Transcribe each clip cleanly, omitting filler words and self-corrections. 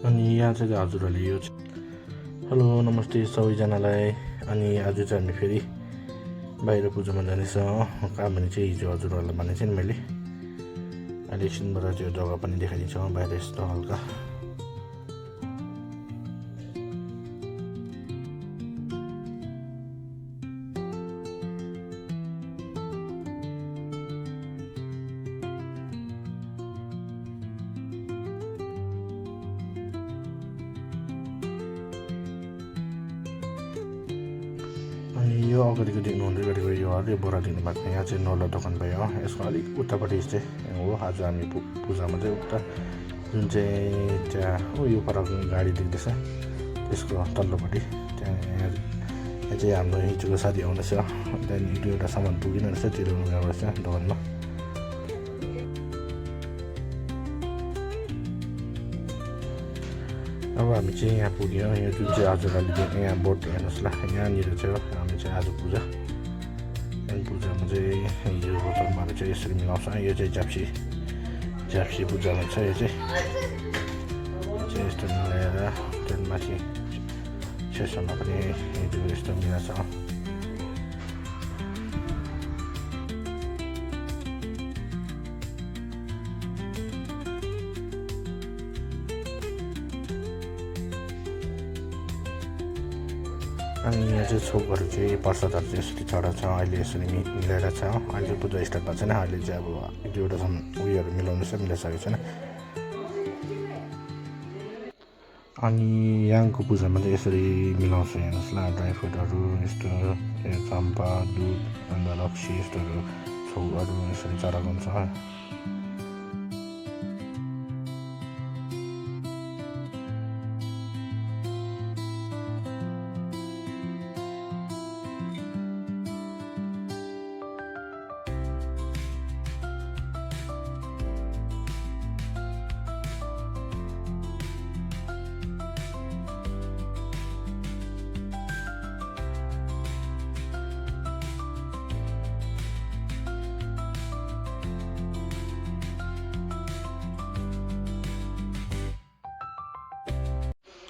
अनि यहाँ चाहिँ हजुरहरूले यो हेलो नमस्ते सबैजनालाई। अनि आज चाहिँ हामी फेरि बाहिर पूजामा जानेछौँ। कहाँ भने चाहिँ हिजो हजुरहरूलाई भनेको थिएँ नि मैले। अहिले एकछिनबाट त्यो जग्गा पनि देखाइदिन्छु बाहिर यस्तो हल्का। अनि यो अगाडिको देख्नुहुँदै गरेको यो हरियो बोरा देख्नु भएको छ, यहाँ चाहिँ नौला दोकान भयो। यसको अलिक उतापट्टि चाहिँ हो आज हामी पूजामा चाहिँ उता जुन चाहिँ त्यहाँ यो पर गाडी देख्दैछ त्यसको तल्लोपट्टि त्यहाँ यहाँ चाहिँ हाम्रो हिजोको साथी आउँदैछ। त्यहाँदेखि एक दुईवटा सामान पुगिन रहेछ त्यो ल्याउनु गएको रहेछ दोकानमा। अब हामी चाहिँ यहाँ पुग्यौँ। यो जुन चाहिँ हजुरहरूले यहाँ बोट हेर्नुहोस् ल, यहाँनिर चाहिँ हामी चाहिँ आज पूजा पूजामा चाहिँ हिजो बोतलमाहरू चाहिँ यसरी मिलाउँछ। यो चाहिँ झाप्सी पूजामा छ। यो चाहिँ यस्तो मिलाएर त्यहाँदेखि माथि छेसम्म पनि हिजो यस्तो मिलाएको छ। अनि यहाँ चाहिँ छोपहरू चाहिँ प्रसादहरू चाहिँ यसरी चढाएको छ। अहिले यसरी मिलाएर छ। अहिले पूजा स्टार्ट भएको छैन। अहिले चाहिँ अब एक दुईवटासम्म उयोहरू मिलाउँदैछ, मिलाइसकेको छैन। अनि यहाँको पूजामा चाहिँ यसरी मिलाउँछ हेर्नुहोस् ल। ड्राई फ्रुटहरू यस्तो चम्पा दुध अन्त रक्सी यस्तोहरू छौहरू यसरी चढाएको हुन्छ।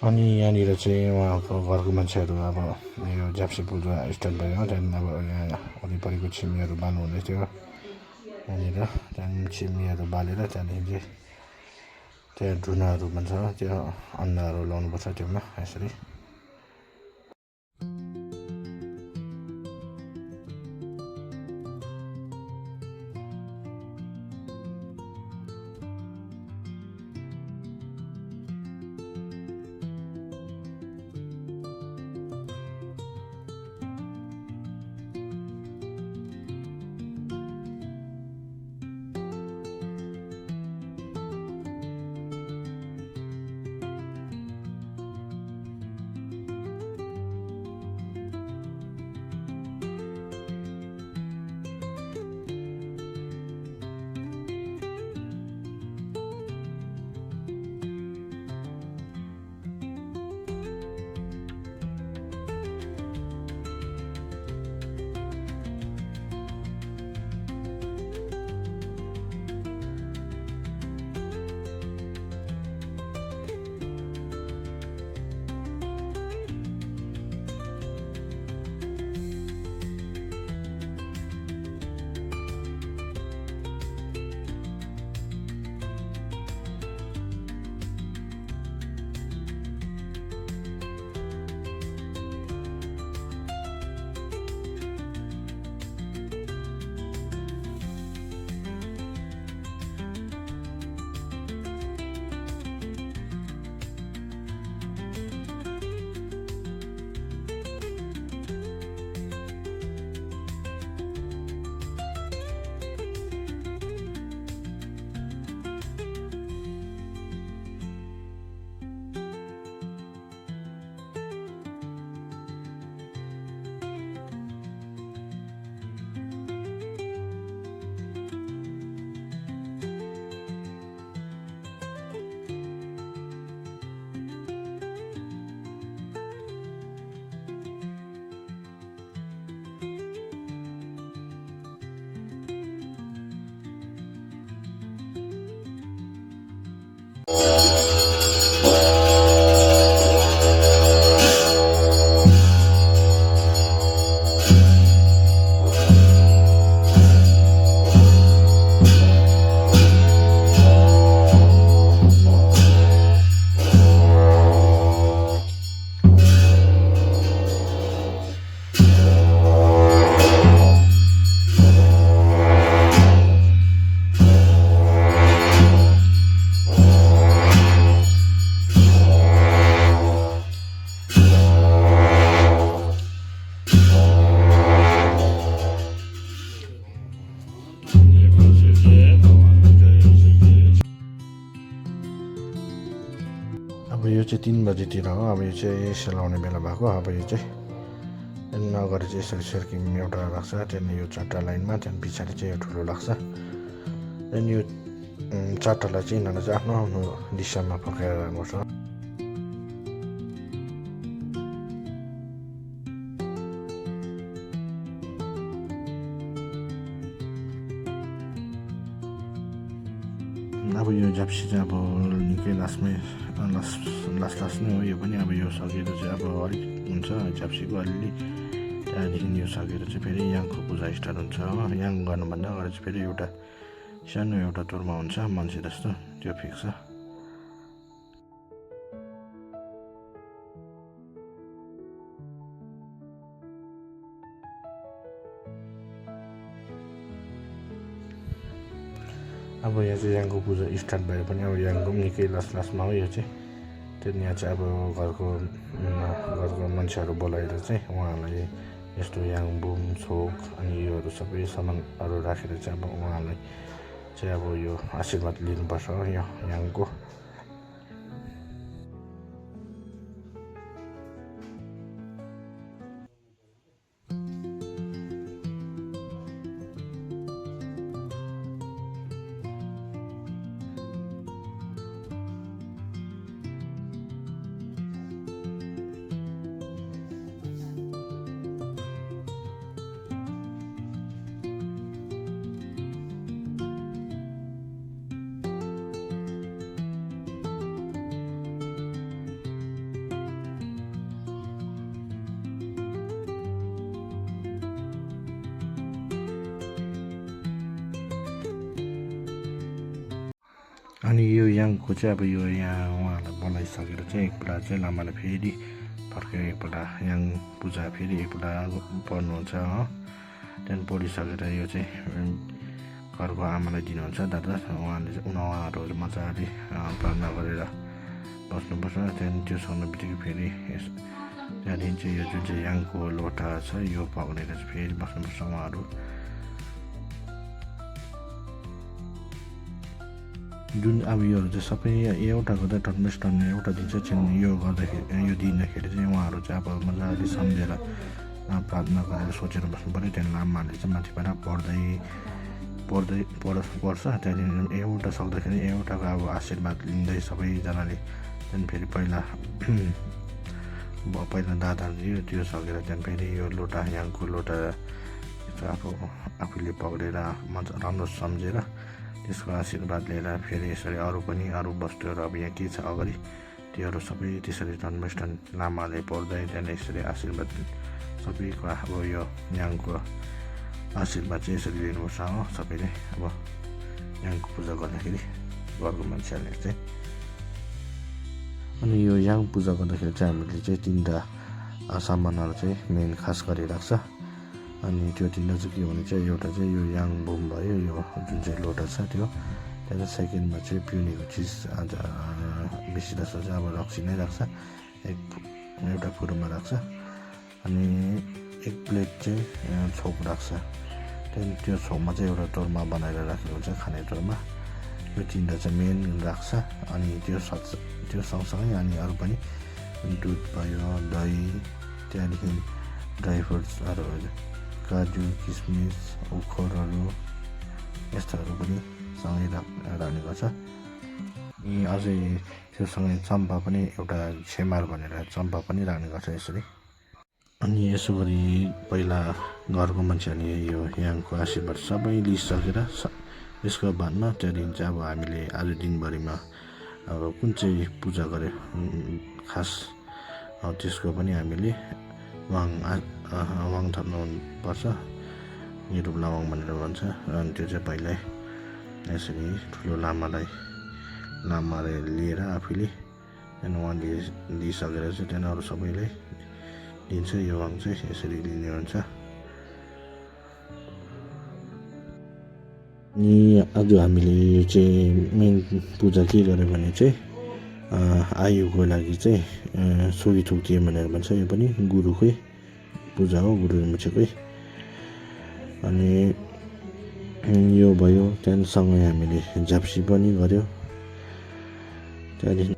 अनि यहाँनिर चाहिँ उहाँको घरको मान्छेहरू अब यो झाप्सी पूजा स्टार्ट भयो। त्यहाँदेखि अब यहाँ वरिपरिको छिमीहरू बाल्नु हुँदै थियो यहाँनिर। त्यहाँदेखि छिमीहरू बालेर त्यहाँदेखि चाहिँ त्यहाँ ढुनाहरू भन्छ त्यो अन्नहरू लाउनुपर्छ त्योमा यसरी। अब यो चाहिँ 3 बजेतिर हो अब यो चाहिँ सेलाउने बेला भएको अब यो चाहिँ अगाडि चाहिँ यसरी सर्किम एउटा लाग्छ त्यहाँदेखि यो 4टा लाइनमा त्यहाँदेखि पछाडि चाहिँ यो ठुलो लाग्छ त्यहाँदेखि यो 4टालाई चाहिँ यिनीहरूलाई चाहिँ आफ्नो आफ्नो दिशामा फर्काएर राख्नुपर्छ अब यो झ्याप्सी चाहिँ अब निकै लास्टमै लास्ट नै हो यो पनि अब यो सकेर चाहिँ अब अलिक हुन्छ झ्याप्सीको अलिअलि त्यहाँदेखि यो सकेर चाहिँ फेरि याङको पूजा स्टार्ट हुन्छ हो याङ गर्नुभन्दा अगाडि चाहिँ फेरि एउटा सानो एउटा तोर्मा हुन्छ मान्छे जस्तो त्यो फिक्स छ अब यहाँ चाहिँ याङको पूजा स्टार्ट भए पनि अब याङको पनि निकै लास्टमा हो यो चाहिँ त्यहाँदेखि यहाँ चाहिँ अब घरको मान्छेहरू बोलाएर चाहिँ उहाँहरूलाई यस्तो याङ बुम छोक अनि योहरू सबै सामानहरू राखेर चाहिँ अब उहाँहरूलाई चाहिँ अब यो आशीर्वाद लिनुपर्छ यो याङको अनि यो याङको चाहिँ अब यो यहाँ उहाँहरूलाई बोलाइसकेर चाहिँ एकपल्ट चाहिँ लामाले फेरि फर्केर एकपल्ट याङ पूजा फेरि एकपल्ट पढ्नुहुन्छ हो त्यहाँदेखि पढिसकेर यो चाहिँ घरको आमालाई दिनुहुन्छ दादा उहाँहरू मजाले प्रार्थना गरेर बस्नुपर्छ त्यहाँदेखि त्यो सक्ने बित्तिकै फेरि त्यहाँदेखि चाहिँ यो जुन चाहिँ याङको लोटा छ यो पक्रेर चाहिँ फेरि बस्नुपर्छ उहाँहरू जुन अब योहरू चाहिँ सबै एउटा गर्दा टन्मेस टन्ने एउटा दिन चाहिँ यो गर्दाखेरि यो दिँदाखेरि चाहिँ उहाँहरू चाहिँ अब मजाले सम्झेर प्रार्थना गरेर सोचेर बस्नु पऱ्यो त्यहाँदेखि लामाले चाहिँ माथिबाट पढ्छ त्यहाँदेखि एउटा सक्दाखेरि एउटाको अब आशीर्वाद लिँदै सबैजनाले त्यहाँदेखि फेरि पहिला दादाले दियो त्यो सकेर त्यहाँदेखि फेरि यो लोटा याङको लोटा आफूले पक्रेर मजा राम्रो सम्झेर त्यसको आशीर्वाद लिएर फेरि यसरी अरू वस्तुहरू अब यहाँ के छ अगाडि त्योहरू सबै त्यसरी टनमेस्टन लामाले पढ्दै त्यहाँदेखि यसरी आशीर्वाद सबैको अब यो याङको आशीर्वाद चाहिँ यसरी लिनुपर्छ हो सबैले अब याङको पूजा गर्दाखेरि घरको मान्छेहरूले चाहिँ अनि यो याङ पूजा गर्दाखेरि चाहिँ हामीले चाहिँ 3टा सामानहरू चाहिँ मेन खास गरी राख्छ अनि त्यो 3टा चाहिँ के भने चाहिँ एउटा चाहिँ यो याङ बुम भयो यो जुन चाहिँ लोटा छ त्यो त्यहाँदेखि सेकेन्डमा चाहिँ पिउनेको चिज आज बेसी जस्तो चाहिँ अब रक्सी नै राख्छ एउटा फुरुमा राख्छ अनि एक प्लेट चाहिँ छोक राख्छ त्यहाँदेखि त्यो छोकमा चाहिँ एउटा तोर्मा बनाएर राखेको हुन्छ खाने तोर्मा यो 3टा चाहिँ मेन राख्छ अनि त्यो सँगसँगै अनि अरू पनि दुध भयो दही त्यहाँदेखि ड्राई फ्रुट्सहरू काजु किसमिस उखरहरू यस्तोहरू पनि सँगै राख्ने गर्छ अनि अझै त्योसँगै चम्पा पनि एउटा छेमार भनेर चम्पा पनि राख्ने गर्छ यसरी अनि यसो गरी पहिला घरको मान्छेहरूले यो याङको आशीर्वाद सबै लिइसकेर यसको बादमा त्यहाँदेखि चाहिँ अब हामीले आज दिनभरिमा अब कुन चाहिँ पूजा गरे खास त्यसको पनि हामीले वाङ थप्नुपर्छ निरूप लामाङ भनेर भन्छ अनि त्यो चाहिँ पहिल्यै यसरी ठुलो लामाले लिएर आफूले त्यहाँदेखि उहाँले लिइसकेर चाहिँ त्यहाँदेखि अरू सबैलाई दिन्छ यो वाङ चाहिँ यसरी लिने हुन्छ अनि आज हामीले चाहिँ मेन पूजा के गर्यो भने चाहिँ आयुको लागि चाहिँ सोही थोक्दिए भनेर भन्छ यो पनि गुरुकै पूजा हो गुरु मुछेकै अनि यो भयो त्यहाँदेखि सँगै हामीले झ्याप्सी पनि गऱ्यो त्यहाँदेखि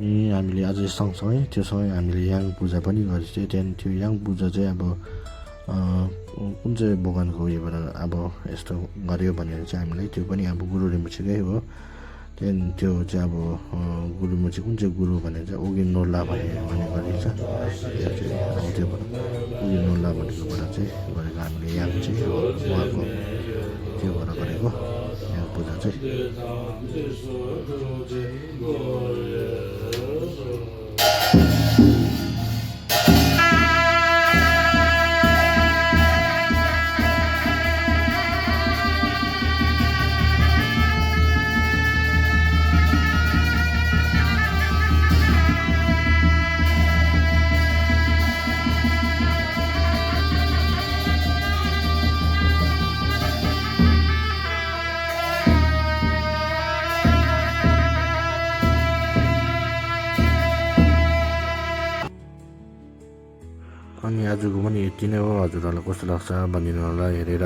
अनि हामीले अझै सँगसँगै त्यो सँगै हामीले याङ पूजा पनि गरेको थियो। त्यहाँदेखि त्यो याङ पूजा चाहिँ अब कुन चाहिँ भगवान्को उयोबाट अब यस्तो गऱ्यो भनेर चाहिँ हामीलाई त्यो पनि अब गुरु रिम्पोछेकै हो। त्यहाँदेखि त्यो चाहिँ अब गुरुमा चाहिँ कुन चाहिँ गुरु भनेर चाहिँ ओगिन नोर्ला भन्ने गरेको छ। त्यो चाहिँ अब त्योबाट ओगिन नोर्ला भनेकोबाट चाहिँ गरेको हामीले याङ चाहिँ उहाँको त्योबाट गरेको याङ पूजा चाहिँ। अनि आजको पनि यति नै हो। हजुरहरूलाई कस्तो लाग्छ भनिदिनु होला हेरेर।